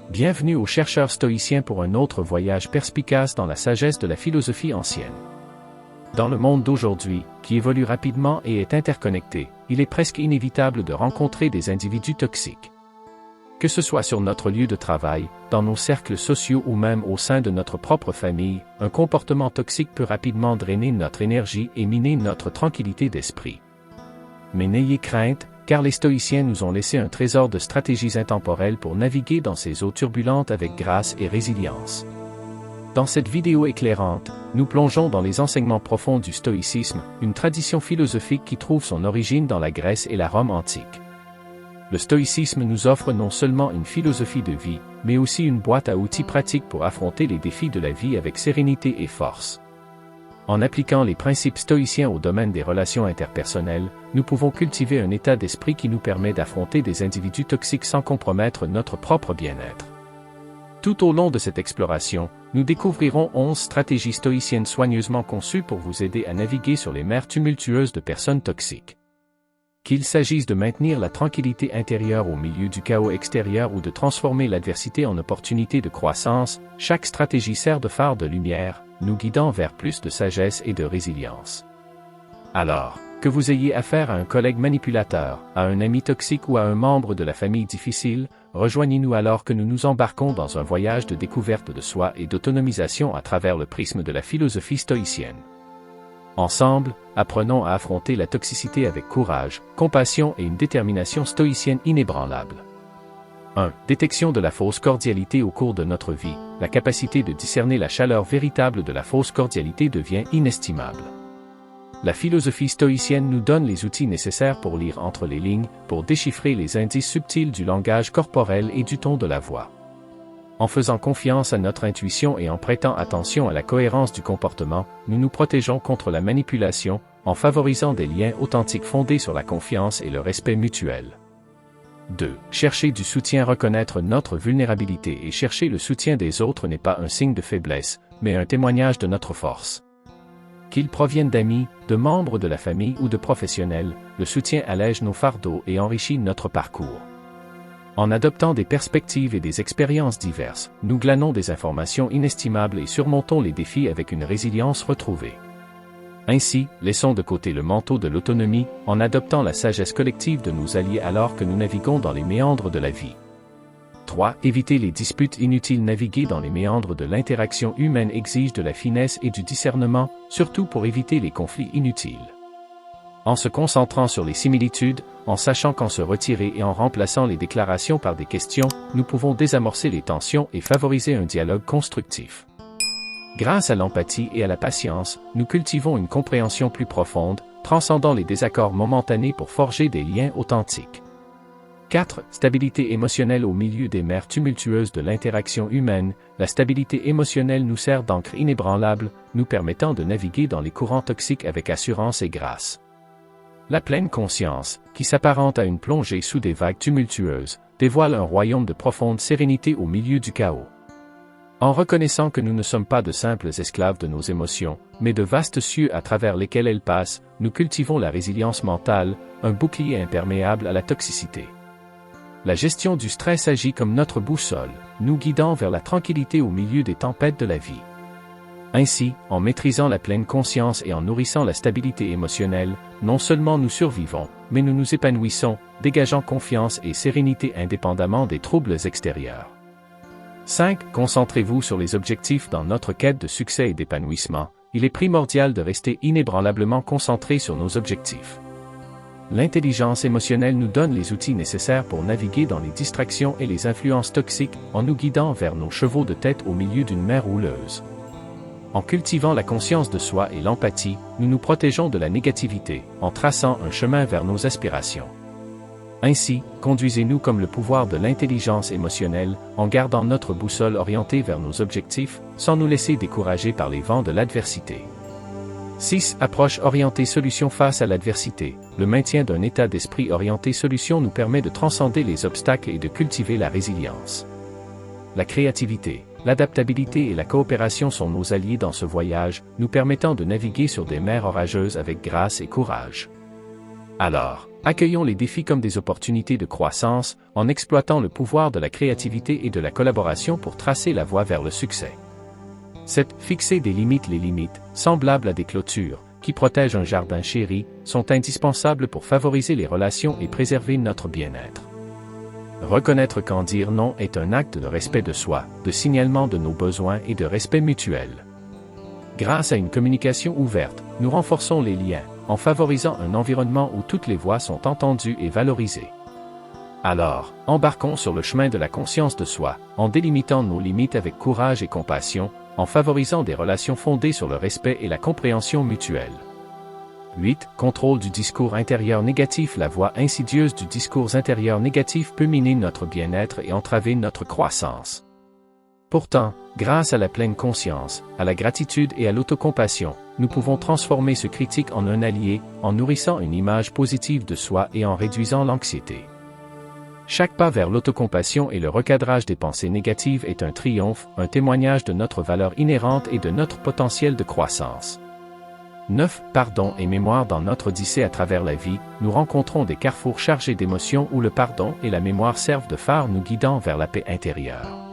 Bienvenue aux chercheurs stoïciens pour un autre voyage perspicace dans la sagesse de la philosophie ancienne. Dans le monde d'aujourd'hui, qui évolue rapidement et est interconnecté, il est presque inévitable de rencontrer des individus toxiques. Que ce soit sur notre lieu de travail, dans nos cercles sociaux ou même au sein de notre propre famille, un comportement toxique peut rapidement drainer notre énergie et miner notre tranquillité d'esprit. Mais n'ayez crainte, car les stoïciens nous ont laissé un trésor de stratégies intemporelles pour naviguer dans ces eaux turbulentes avec grâce et résilience. Dans cette vidéo éclairante, nous plongeons dans les enseignements profonds du stoïcisme, une tradition philosophique qui trouve son origine dans la Grèce et la Rome antique. Le stoïcisme nous offre non seulement une philosophie de vie, mais aussi une boîte à outils pratiques pour affronter les défis de la vie avec sérénité et force. En appliquant les principes stoïciens au domaine des relations interpersonnelles, nous pouvons cultiver un état d'esprit qui nous permet d'affronter des individus toxiques sans compromettre notre propre bien-être. Tout au long de cette exploration, nous découvrirons 11 stratégies stoïciennes soigneusement conçues pour vous aider à naviguer sur les mers tumultueuses de personnes toxiques. Qu'il s'agisse de maintenir la tranquillité intérieure au milieu du chaos extérieur ou de transformer l'adversité en opportunité de croissance, chaque stratégie sert de phare de lumière, nous guidant vers plus de sagesse et de résilience. Alors, que vous ayez affaire à un collègue manipulateur, à un ami toxique ou à un membre de la famille difficile, rejoignez-nous alors que nous nous embarquons dans un voyage de découverte de soi et d'autonomisation à travers le prisme de la philosophie stoïcienne. Ensemble, apprenons à affronter la toxicité avec courage, compassion et une détermination stoïcienne inébranlable. 1. Détection de la fausse cordialité au cours de notre vie. La capacité de discerner la chaleur véritable de la fausse cordialité devient inestimable. La philosophie stoïcienne nous donne les outils nécessaires pour lire entre les lignes, pour déchiffrer les indices subtils du langage corporel et du ton de la voix. En faisant confiance à notre intuition et en prêtant attention à la cohérence du comportement, nous nous protégeons contre la manipulation, en favorisant des liens authentiques fondés sur la confiance et le respect mutuel. 2. Chercher du soutien. Reconnaître notre vulnérabilité et chercher le soutien des autres n'est pas un signe de faiblesse, mais un témoignage de notre force. Qu'ils proviennent d'amis, de membres de la famille ou de professionnels, le soutien allège nos fardeaux et enrichit notre parcours. En adoptant des perspectives et des expériences diverses, nous glanons des informations inestimables et surmontons les défis avec une résilience retrouvée. Ainsi, laissons de côté le manteau de l'autonomie, en adoptant la sagesse collective de nos alliés alors que nous naviguons dans les méandres de la vie. 3. Éviter les disputes inutiles. Naviguer dans les méandres de l'interaction humaine exige de la finesse et du discernement, surtout pour éviter les conflits inutiles. En se concentrant sur les similitudes, en sachant quand se retirer et en remplaçant les déclarations par des questions, nous pouvons désamorcer les tensions et favoriser un dialogue constructif. Grâce à l'empathie et à la patience, nous cultivons une compréhension plus profonde, transcendant les désaccords momentanés pour forger des liens authentiques. 4. Stabilité émotionnelle. Au milieu des mers tumultueuses de l'interaction humaine, la stabilité émotionnelle nous sert d'ancre inébranlable, nous permettant de naviguer dans les courants toxiques avec assurance et grâce. La pleine conscience, qui s'apparente à une plongée sous des vagues tumultueuses, dévoile un royaume de profonde sérénité au milieu du chaos. En reconnaissant que nous ne sommes pas de simples esclaves de nos émotions, mais de vastes cieux à travers lesquels elles passent, nous cultivons la résilience mentale, un bouclier imperméable à la toxicité. La gestion du stress agit comme notre boussole, nous guidant vers la tranquillité au milieu des tempêtes de la vie. Ainsi, en maîtrisant la pleine conscience et en nourrissant la stabilité émotionnelle, non seulement nous survivons, mais nous nous épanouissons, dégageant confiance et sérénité indépendamment des troubles extérieurs. 5. Concentrez-vous sur les objectifs. Dans notre quête de succès et d'épanouissement, il est primordial de rester inébranlablement concentré sur nos objectifs. L'intelligence émotionnelle nous donne les outils nécessaires pour naviguer dans les distractions et les influences toxiques, en nous guidant vers nos chevaux de tête au milieu d'une mer houleuse. En cultivant la conscience de soi et l'empathie, nous nous protégeons de la négativité, en traçant un chemin vers nos aspirations. Ainsi, conduisez-nous comme le pouvoir de l'intelligence émotionnelle, en gardant notre boussole orientée vers nos objectifs, sans nous laisser décourager par les vents de l'adversité. 6. Approche orientée solution. Face à l'adversité, le maintien d'un état d'esprit orienté solution nous permet de transcender les obstacles et de cultiver la résilience. La créativité, l'adaptabilité et la coopération sont nos alliés dans ce voyage, nous permettant de naviguer sur des mers orageuses avec grâce et courage. Alors, accueillons les défis comme des opportunités de croissance, en exploitant le pouvoir de la créativité et de la collaboration pour tracer la voie vers le succès. 7. Fixer des limites. Les limites, semblables à des clôtures, qui protègent un jardin chéri, sont indispensables pour favoriser les relations et préserver notre bien-être. Reconnaître qu'en dire non est un acte de respect de soi, de signalement de nos besoins et de respect mutuel. Grâce à une communication ouverte, nous renforçons les liens, en favorisant un environnement où toutes les voix sont entendues et valorisées. Alors, embarquons sur le chemin de la conscience de soi, en délimitant nos limites avec courage et compassion, en favorisant des relations fondées sur le respect et la compréhension mutuelle. 8. Contrôle du discours intérieur négatif. La voix insidieuse du discours intérieur négatif peut miner notre bien-être et entraver notre croissance. Pourtant, grâce à la pleine conscience, à la gratitude et à l'autocompassion, nous pouvons transformer ce critique en un allié, en nourrissant une image positive de soi et en réduisant l'anxiété. Chaque pas vers l'autocompassion et le recadrage des pensées négatives est un triomphe, un témoignage de notre valeur inhérente et de notre potentiel de croissance. 9. Pardon et mémoire. Dans notre odyssée à travers la vie, nous rencontrons des carrefours chargés d'émotions où le pardon et la mémoire servent de phare nous guidant vers la paix intérieure.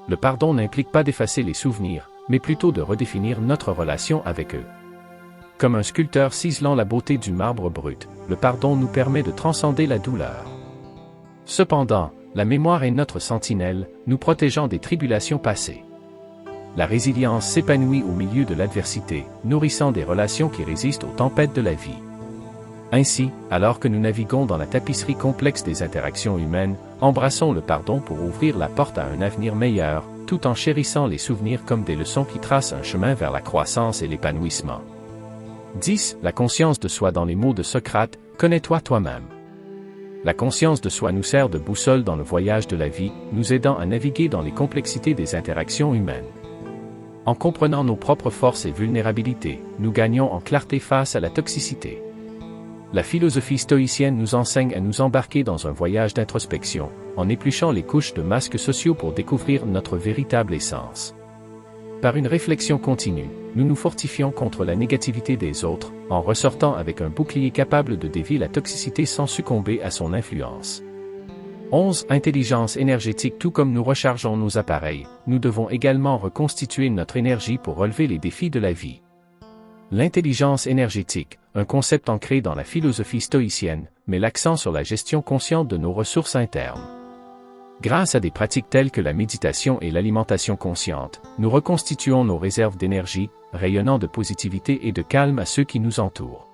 Le pardon n'implique pas d'effacer les souvenirs, mais plutôt de redéfinir notre relation avec eux. Comme un sculpteur ciselant la beauté du marbre brut, le pardon nous permet de transcender la douleur. Cependant, la mémoire est notre sentinelle, nous protégeant des tribulations passées. La résilience s'épanouit au milieu de l'adversité, nourrissant des relations qui résistent aux tempêtes de la vie. Ainsi, alors que nous naviguons dans la tapisserie complexe des interactions humaines, embrassons le pardon pour ouvrir la porte à un avenir meilleur, tout en chérissant les souvenirs comme des leçons qui tracent un chemin vers la croissance et l'épanouissement. 10. La conscience de soi. Dans les mots de Socrate, connais-toi toi-même. La conscience de soi nous sert de boussole dans le voyage de la vie, nous aidant à naviguer dans les complexités des interactions humaines. En comprenant nos propres forces et vulnérabilités, nous gagnons en clarté face à la toxicité. La philosophie stoïcienne nous enseigne à nous embarquer dans un voyage d'introspection, en épluchant les couches de masques sociaux pour découvrir notre véritable essence. Par une réflexion continue, nous nous fortifions contre la négativité des autres, en ressortant avec un bouclier capable de dévier la toxicité sans succomber à son influence. 11. Intelligence énergétique. Tout comme nous rechargeons nos appareils, nous devons également reconstituer notre énergie pour relever les défis de la vie. L'intelligence énergétique, un concept ancré dans la philosophie stoïcienne, met l'accent sur la gestion consciente de nos ressources internes. Grâce à des pratiques telles que la méditation et l'alimentation consciente, nous reconstituons nos réserves d'énergie, rayonnant de positivité et de calme à ceux qui nous entourent.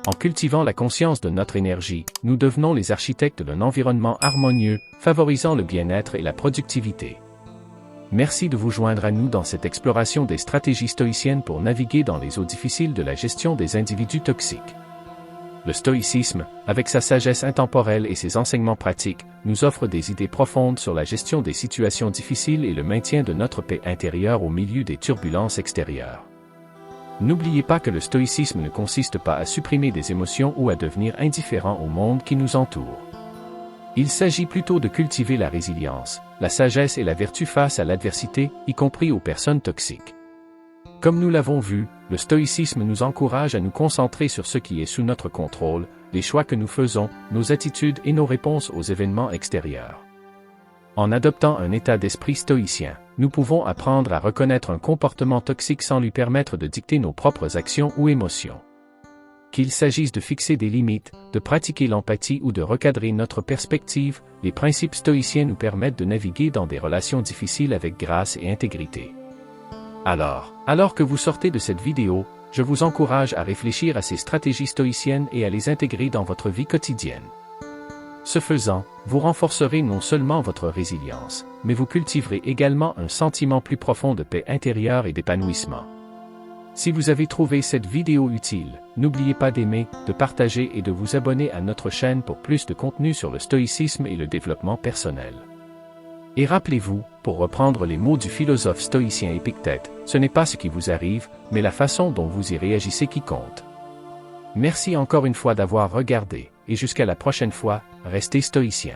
En cultivant la conscience de notre énergie, nous devenons les architectes d'un environnement harmonieux, favorisant le bien-être et la productivité. Merci de vous joindre à nous dans cette exploration des stratégies stoïciennes pour naviguer dans les eaux difficiles de la gestion des individus toxiques. Le stoïcisme, avec sa sagesse intemporelle et ses enseignements pratiques, nous offre des idées profondes sur la gestion des situations difficiles et le maintien de notre paix intérieure au milieu des turbulences extérieures. N'oubliez pas que le stoïcisme ne consiste pas à supprimer des émotions ou à devenir indifférent au monde qui nous entoure. Il s'agit plutôt de cultiver la résilience, la sagesse et la vertu face à l'adversité, y compris aux personnes toxiques. Comme nous l'avons vu, le stoïcisme nous encourage à nous concentrer sur ce qui est sous notre contrôle, les choix que nous faisons, nos attitudes et nos réponses aux événements extérieurs. En adoptant un état d'esprit stoïcien, nous pouvons apprendre à reconnaître un comportement toxique sans lui permettre de dicter nos propres actions ou émotions. Qu'il s'agisse de fixer des limites, de pratiquer l'empathie ou de recadrer notre perspective, les principes stoïciens nous permettent de naviguer dans des relations difficiles avec grâce et intégrité. Alors que vous sortez de cette vidéo, je vous encourage à réfléchir à ces stratégies stoïciennes et à les intégrer dans votre vie quotidienne. Ce faisant, vous renforcerez non seulement votre résilience, mais vous cultiverez également un sentiment plus profond de paix intérieure et d'épanouissement. Si vous avez trouvé cette vidéo utile, n'oubliez pas d'aimer, de partager et de vous abonner à notre chaîne pour plus de contenu sur le stoïcisme et le développement personnel. Et rappelez-vous, pour reprendre les mots du philosophe stoïcien Épictète, ce n'est pas ce qui vous arrive, mais la façon dont vous y réagissez qui compte. Merci encore une fois d'avoir regardé, et jusqu'à la prochaine fois, restez stoïcien.